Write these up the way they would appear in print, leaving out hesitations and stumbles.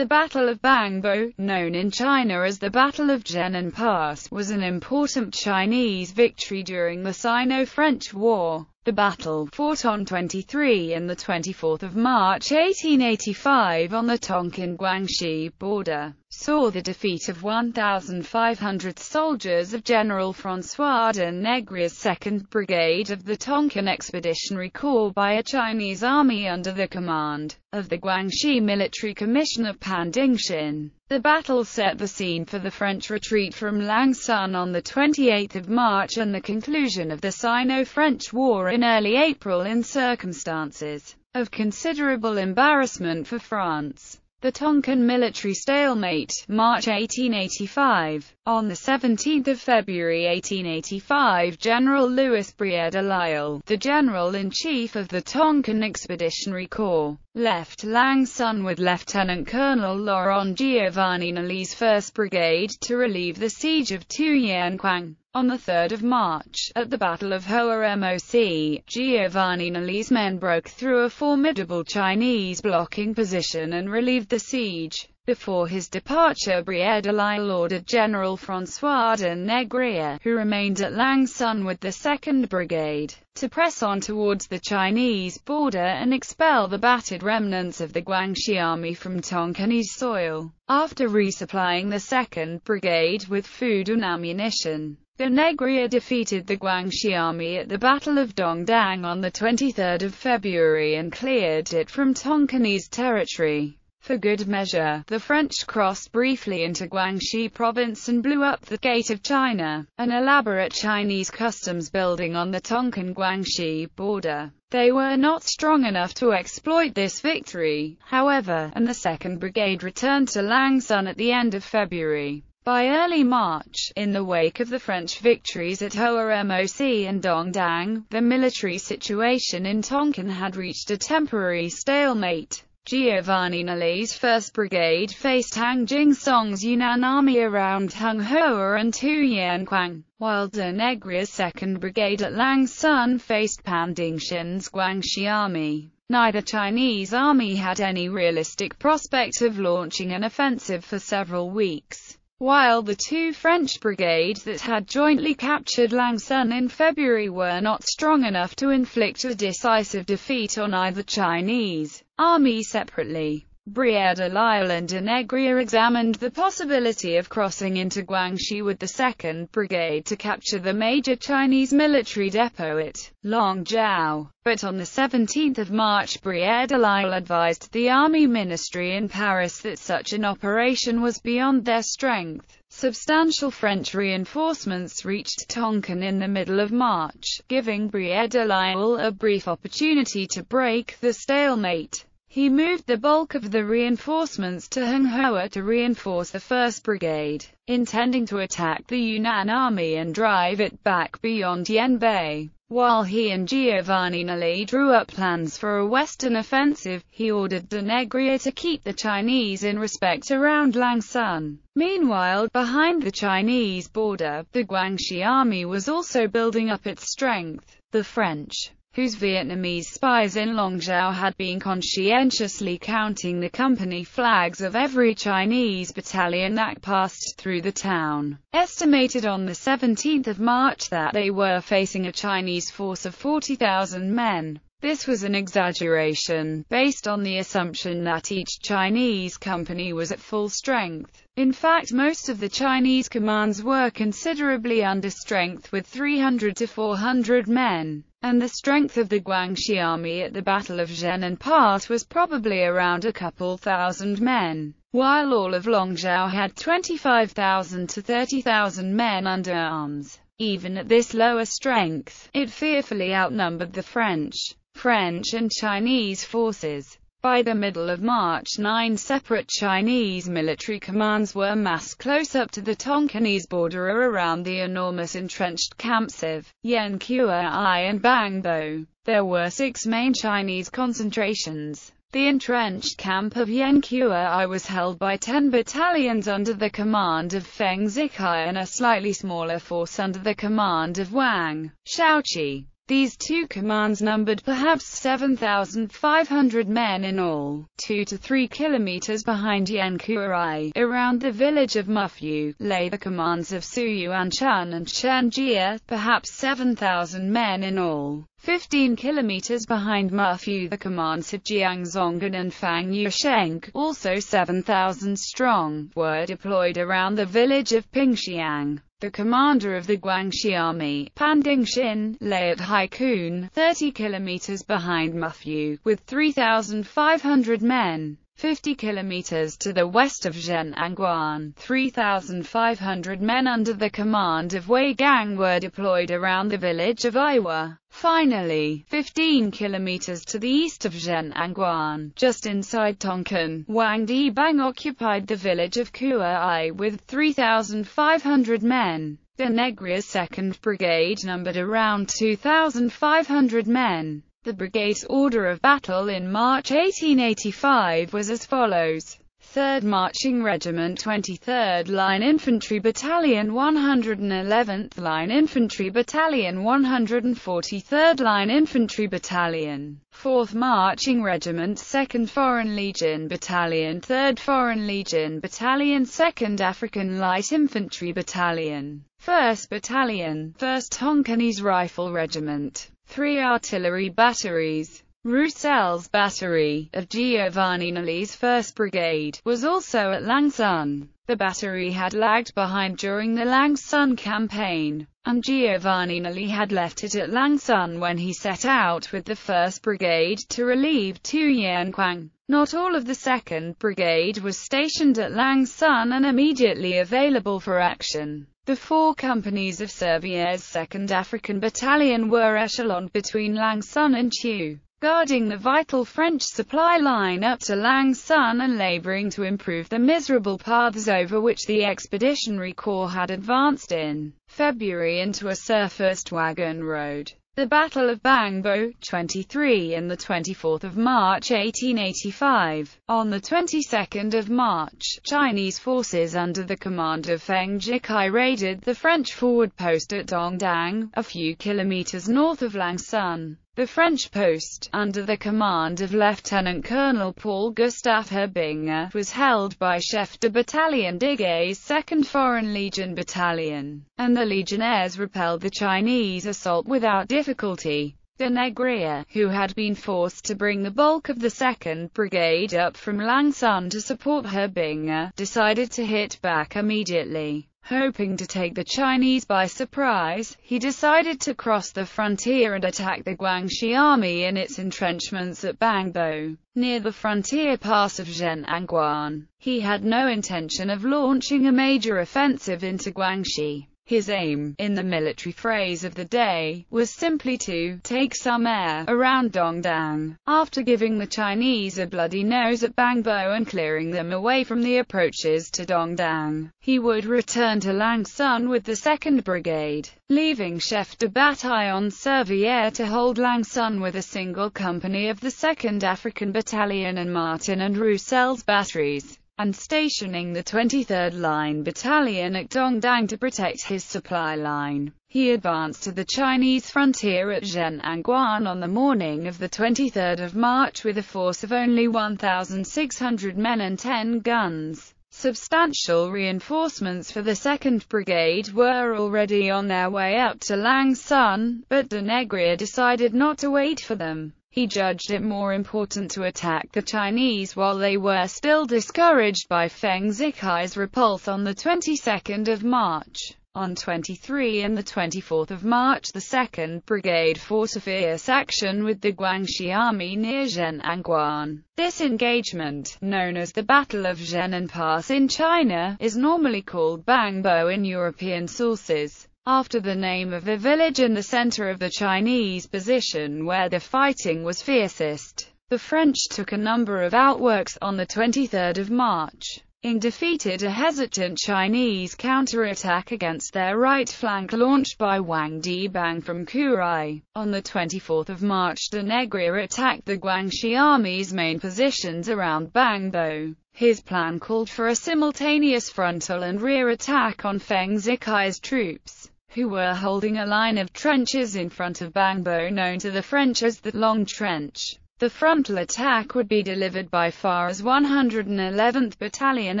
The Battle of Bangbo, known in China as the Battle of Zhennan Pass, was an important Chinese victory during the Sino-French War. The battle, fought on 23 and 24 March 1885 on the Tonkin-Guangxi border, saw the defeat of 1,500 soldiers of General François de Négrière's 2nd Brigade of the Tonkin Expeditionary Corps by a Chinese army under the command of the Guangxi Military Commissioner Pan Dingxin. The battle set the scene for the French retreat from Langsun on 28 March and the conclusion of the Sino-French War in early April in circumstances of considerable embarrassment for France. The Tonkin military stalemate, March 1885. On 17 February 1885, General Louis Brière de Lisle, the General-in-Chief of the Tonkin Expeditionary Corps, left Langsun with Lieutenant Colonel Laurent Giovanni Nolly's 1st Brigade to relieve the siege of Tuyuanquang. On 3 March, at the Battle of Hoa Moc, Giovanni Nolly's men broke through a formidable Chinese blocking position and relieved the siege. Before his departure, Brière de Lisle ordered General François de Négrière, who remained at Langsun with the 2nd Brigade, to press on towards the Chinese border and expel the battered remnants of the Guangxi army from Tonkinese soil. After resupplying the 2nd Brigade with food and ammunition, de Négrière defeated the Guangxi army at the Battle of Dongdang on 23 February and cleared it from Tonkinese territory. For good measure, the French crossed briefly into Guangxi province and blew up the Gate of China, an elaborate Chinese customs building on the Tonkin-Guangxi border. They were not strong enough to exploit this victory, however, and the 2nd Brigade returned to Langsun at the end of February. By early March, in the wake of the French victories at Hoa Moc and Dongdang, the military situation in Tonkin had reached a temporary stalemate. Giovanni Nolly's 1st Brigade faced Tang Jingsong's Yunnan army around Hung Hoa and Tuyuanquang, while de Négrière's 2nd Brigade at Langsun faced Pan Dingxin's Guangxi army. Neither Chinese army had any realistic prospect of launching an offensive for several weeks, while the two French brigades that had jointly captured Langsun in February were not strong enough to inflict a decisive defeat on either Chinese army separately. Brière de Lisle and de Négrière examined the possibility of crossing into Guangxi with the 2nd Brigade to capture the major Chinese military depot at Longjiao, but on 17 March Brière de Lisle advised the Army Ministry in Paris that such an operation was beyond their strength. Substantial French reinforcements reached Tonkin in the middle of March, giving Brière de Lisle a brief opportunity to break the stalemate. He moved the bulk of the reinforcements to Hung Hoa to reinforce the 1st Brigade, intending to attack the Yunnan army and drive it back beyond Yanbei. While he and Giovanni Nolly drew up plans for a western offensive, he ordered de Négrière to keep the Chinese in respect around Langsun. Meanwhile, behind the Chinese border, the Guangxi army was also building up its strength. The French, whose Vietnamese spies in Longjiao had been conscientiously counting the company flags of every Chinese battalion that passed through the town, estimated on 17 March that they were facing a Chinese force of 40,000 men. This was an exaggeration, based on the assumption that each Chinese company was at full strength. In fact, most of the Chinese commands were considerably under strength with 300 to 400 men, and the strength of the Guangxi army at the Battle of Zhennan Pass was probably around a couple thousand men, while all of Longjiao had 25,000 to 30,000 men under arms. Even at this lower strength, it fearfully outnumbered the French and Chinese forces. By the middle of March, 9 separate Chinese military commands were massed close up to the Tonkinese border around the enormous entrenched camps of Yankuai and Bangbo. There were 6 main Chinese concentrations. The entrenched camp of Yankuai was held by 10 battalions under the command of Feng Zikai and a slightly smaller force under the command of Wang Shaoqi. These two commands numbered perhaps 7,500 men in all. 2 to 3 kilometers behind Yankurai, around the village of Mufyu, lay the commands of Su Yuanchun and Chen Jie, perhaps 7,000 men in all. 15 kilometers behind Mufyu, the commands of Jiang Zongan and Fang Yusheng, also 7,000 strong, were deployed around the village of Pingxiang. The commander of the Guangxi army, Pan Dingxin, lay at Haikun, 30 kilometers behind Mufyu, with 3,500 men. 50 kilometers to the west of Zhennan, 3,500 men under the command of Wei Gang were deployed around the village of Aiwa. Finally, 15 kilometers to the east of Zhennan, just inside Tonkin, Wang Dibang occupied the village of Kuai with 3,500 men. The Negria's 2nd Brigade numbered around 2,500 men. The brigade's order of battle in March 1885 was as follows: 3rd Marching Regiment, 23rd Line Infantry Battalion, 111th Line Infantry Battalion, 143rd Line Infantry Battalion, 4th Marching Regiment, 2nd Foreign Legion Battalion, 3rd Foreign Legion Battalion, 2nd African Light Infantry Battalion, 1st Battalion, 1st Tonkinese Rifle Regiment, 3 artillery batteries. Roussel's battery, of Giovanni Nolli's 1st Brigade, was also at Langsun. The battery had lagged behind during the Langsun campaign, and Giovanni Nolli had left it at Langsun when he set out with the 1st Brigade to relieve Tuyanquang. Not all of the 2nd Brigade was stationed at Langsun and immediately available for action. The 4 companies of Servier's 2nd African Battalion were echeloned between Langsun and Chu, guarding the vital French supply line up to Langsun and laboring to improve the miserable paths over which the Expeditionary Corps had advanced in February into a surfaced wagon road. The Battle of Bangbo, 23 and the 24th of March 1885. On the 22nd of March, Chinese forces under the command of Feng Jikai raided the French forward post at Dongdang, a few kilometers north of Langsun. The French post, under the command of Lieutenant Colonel Paul Gustave Herbinger, was held by Chef de Bataillon Digay's 2nd Foreign Legion Battalion, and the legionnaires repelled the Chinese assault without difficulty. The Negria, who had been forced to bring the bulk of the 2nd Brigade up from Langsun to support Herbinger, decided to hit back immediately. Hoping to take the Chinese by surprise, he decided to cross the frontier and attack the Guangxi army in its entrenchments at Bangbo, near the frontier pass of Zhennan. He had no intention of launching a major offensive into Guangxi. His aim, in the military phrase of the day, was simply to take some air around Dongdang. After giving the Chinese a bloody nose at Bangbo and clearing them away from the approaches to Dongdang, he would return to Langsun with the 2nd Brigade, leaving Chef de Bataillon Servier to hold Langsun with a single company of the 2nd African Battalion and Martin and Roussel's batteries, and stationing the 23rd Line Battalion at Dongdang to protect his supply line. He advanced to the Chinese frontier at Zhennan on the morning of the 23rd of March with a force of only 1,600 men and 10 guns. Substantial reinforcements for the 2nd Brigade were already on their way up to Langsun, but de Negrier decided not to wait for them. He judged it more important to attack the Chinese while they were still discouraged by Feng Zikai's repulse on the 22nd of March. On 23 and the 24th of March, the 2nd Brigade fought a fierce action with the Guangxi army near Zhennan. This engagement, known as the Battle of Zhennan Pass in China, is normally called Bangbo in European sources, after the name of a village in the center of the Chinese position where the fighting was fiercest. The French took a number of outworks on the 23rd of March, defeated a hesitant Chinese counterattack against their right flank launched by Wang Dibang from Kuai. On the 24th of March, de Negrier attacked the Guangxi army's main positions around Bangbo. His plan called for a simultaneous frontal and rear attack on Feng Zikai's troops. who were holding a line of trenches in front of Bangbo known to the French as the Long Trench. The frontal attack would be delivered by Farah's 111th Battalion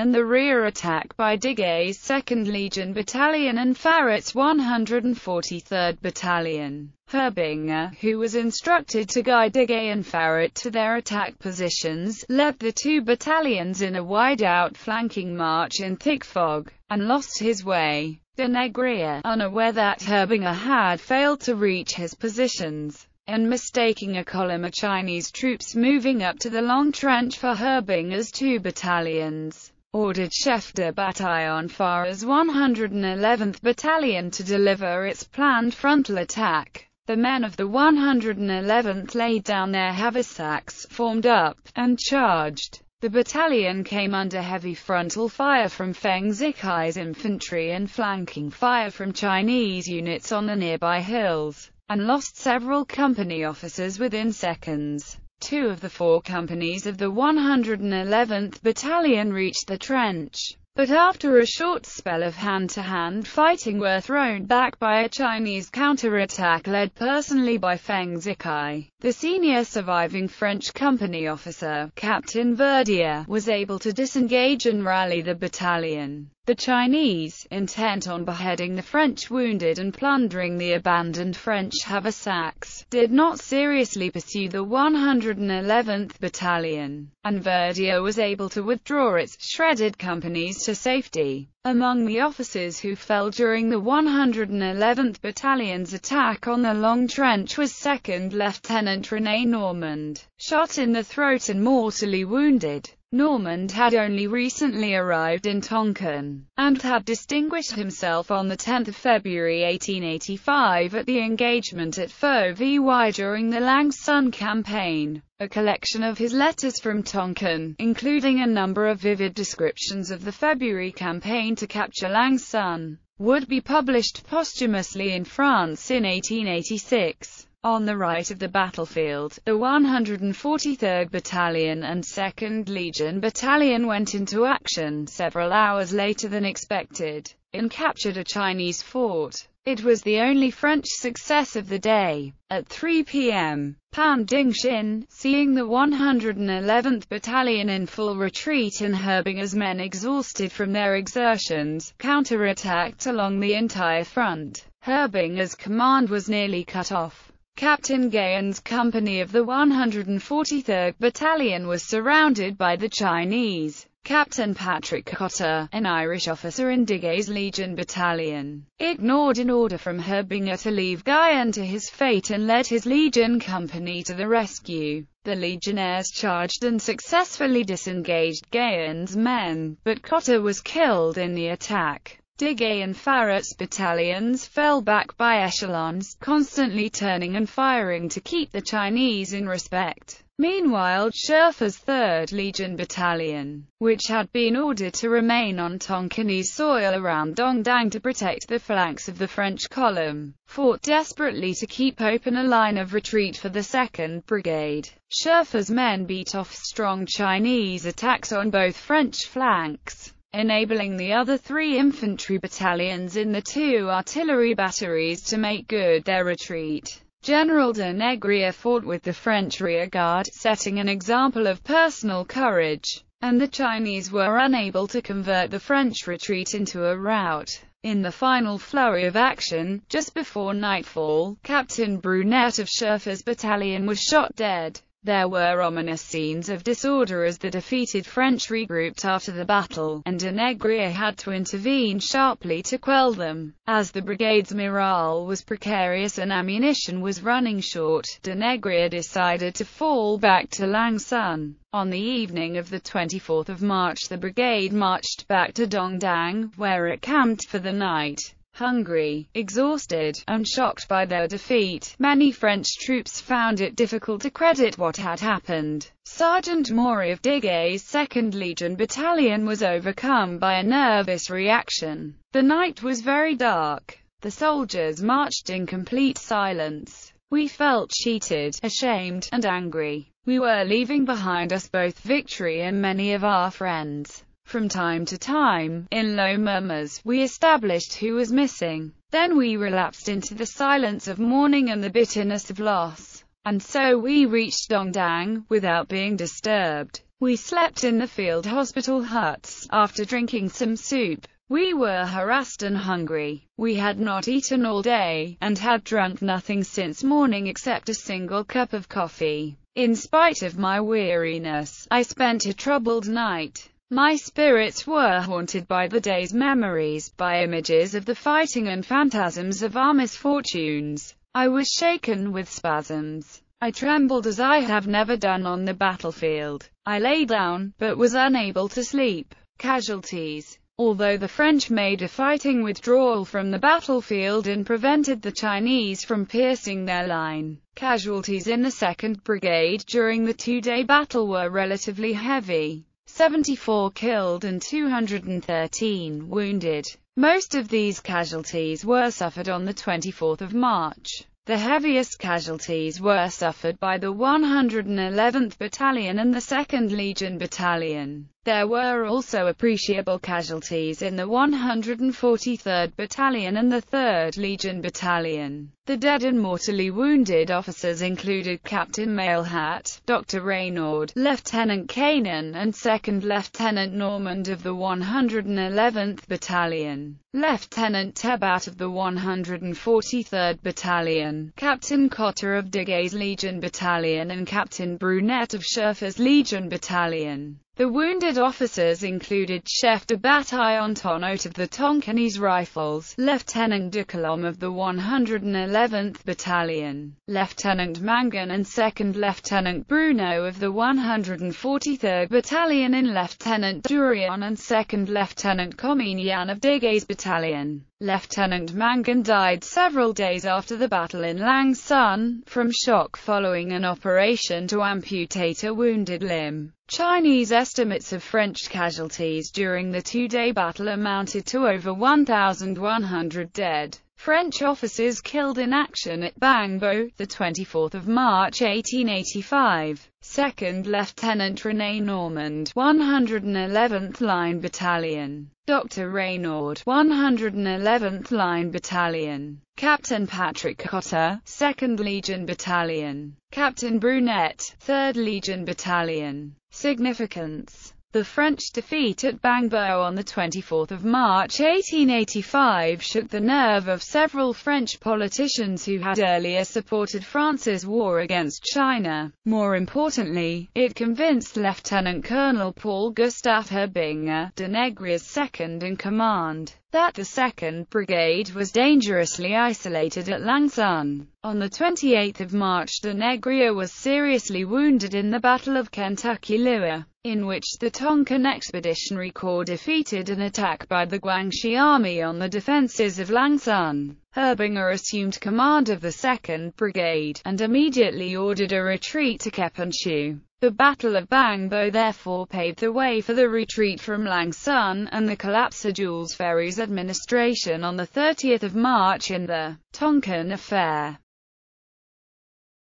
and the rear attack by Digaye's 2nd Legion Battalion and Farrat's 143rd Battalion. Herbinger, who was instructed to guide Digaye and Farrat to their attack positions, led the two battalions in a wide-out flanking march in thick fog, and lost his way. De Négrier, unaware that Herbinger had failed to reach his positions, and mistaking a column of Chinese troops moving up to the Long Trench for Herbinger's two battalions, ordered Chef de Bataillon Farah's 111th Battalion to deliver its planned frontal attack. The men of the 111th laid down their haversacks, formed up, and charged. The battalion came under heavy frontal fire from Feng Zikai's infantry and flanking fire from Chinese units on the nearby hills, and lost several company officers within seconds. 2 of the 4 companies of the 111th Battalion reached the trench, but after a short spell of hand-to-hand fighting were thrown back by a Chinese counterattack led personally by Feng Zikai. The senior surviving French company officer, Captain Verdier, was able to disengage and rally the battalion. The Chinese, intent on beheading the French wounded and plundering the abandoned French haversacks, did not seriously pursue the 111th Battalion, and Verdier was able to withdraw its shredded companies to safety. Among the officers who fell during the 111th Battalion's attack on the Long Trench was 2nd Lieutenant René Normand, shot in the throat and mortally wounded. Normand had only recently arrived in Tonkin, and had distinguished himself on 10 February 1885 at the engagement at Pho Vy during the Lang Son campaign. A collection of his letters from Tonkin, including a number of vivid descriptions of the February campaign to capture Lang Son, would be published posthumously in France in 1886. On the right of the battlefield, the 143rd Battalion and 2nd Legion Battalion went into action several hours later than expected, and captured a Chinese fort. It was the only French success of the day. At 3 p.m., Pan Dingxin, seeing the 111th Battalion in full retreat and Herbinger's men exhausted from their exertions, counterattacked along the entire front. Herbinger's command was nearly cut off. Captain Gayen's company of the 143rd Battalion was surrounded by the Chinese. Captain Patrick Cotter, an Irish officer in Digaye's Legion Battalion, ignored an order from Herbinger to leave Gayen to his fate and led his Legion company to the rescue. The Legionnaires charged and successfully disengaged Gayen's men, but Cotter was killed in the attack. Digaye and Farrat's battalions fell back by echelons, constantly turning and firing to keep the Chinese in respect. Meanwhile, Sherfur's 3rd Legion Battalion, which had been ordered to remain on Tonkinese soil around Dongdang to protect the flanks of the French column, fought desperately to keep open a line of retreat for the 2nd Brigade. Sherfur's men beat off strong Chinese attacks on both French flanks, enabling the other 3 infantry battalions in the 2 artillery batteries to make good their retreat. General de Négrier fought with the French rearguard, setting an example of personal courage, and the Chinese were unable to convert the French retreat into a rout. In the final flurry of action, just before nightfall, Captain Brunet of Sherfur's battalion was shot dead. There were ominous scenes of disorder as the defeated French regrouped after the battle, and de Négrier had to intervene sharply to quell them. As the brigade's morale was precarious and ammunition was running short, de Négrier decided to fall back to Lang Son. On the evening of the 24th of March the brigade marched back to Dongdang, where it camped for the night. Hungry, exhausted, and shocked by their defeat, many French troops found it difficult to credit what had happened. Sergeant Maury of Digaye's 2nd Legion Battalion was overcome by a nervous reaction. The night was very dark. The soldiers marched in complete silence. We felt cheated, ashamed, and angry. We were leaving behind us both victory and many of our friends. From time to time, in low murmurs, we established who was missing. Then we relapsed into the silence of mourning and the bitterness of loss. And so we reached Dongdang, without being disturbed. We slept in the field hospital huts, after drinking some soup. We were harassed and hungry. We had not eaten all day, and had drunk nothing since morning except a single cup of coffee. In spite of my weariness, I spent a troubled night. My spirits were haunted by the day's memories, by images of the fighting and phantasms of our misfortunes. I was shaken with spasms. I trembled as I have never done on the battlefield. I lay down, but was unable to sleep. Casualties. Although the French made a fighting withdrawal from the battlefield and prevented the Chinese from piercing their line, casualties in the 2nd Brigade during the two-day battle were relatively heavy. 74 killed and 213 wounded. Most of these casualties were suffered on the 24th of March. The heaviest casualties were suffered by the 111th Battalion and the 2nd Legion Battalion. There were also appreciable casualties in the 143rd Battalion and the 3rd Legion Battalion. The dead and mortally wounded officers included Captain Mailhat, Dr. Raynaud, Lieutenant Kanan, and 2nd Lieutenant Normand of the 111th Battalion, Lieutenant Tebat of the 143rd Battalion, Captain Cotter of Dega's Legion Battalion, and Captain Brunet of Sherfa's Legion Battalion. The wounded officers included Chef de Bataillon Tonot of the Tonkinese Rifles, Lieutenant de Colombe of the 111th Battalion, Lieutenant Mangan and 2nd Lieutenant Bruno of the 143rd Battalion, and Lieutenant Durian and 2nd Lieutenant Cominian of Dega's Battalion. Lieutenant Mangan died several days after the battle in Lang Son, from shock following an operation to amputate a wounded limb. Chinese estimates of French casualties during the two-day battle amounted to over 1,100 dead. French officers killed in action at Bangbo, the 24th of March 1885. 2nd Lieutenant René Normand, 111th Line Battalion. Dr. Raynaud, 111th Line Battalion. Captain Patrick Cotter, 2nd Legion Battalion. Captain Brunet, 3rd Legion Battalion. Significance. The French defeat at Bangbo on the 24th of March 1885 shook the nerve of several French politicians who had earlier supported France's war against China. More importantly, it convinced Lieutenant Colonel Paul Gustave Herbinger, de Negrière's second-in-command, that the 2nd Brigade was dangerously isolated at Lang Son. On the 28th of March, de Negrière was seriously wounded in the Battle of Kentucky-Lua, in which the Tonkin Expeditionary Corps defeated an attack by the Guangxi Army on the defences of Lang Son. Herbinger assumed command of the 2nd Brigade, and immediately ordered a retreat to Keponchu. The Battle of Bangbo therefore paved the way for the retreat from Lang Son, and the collapse of Jules Ferry's administration on the 30th of March in the Tonkin Affair.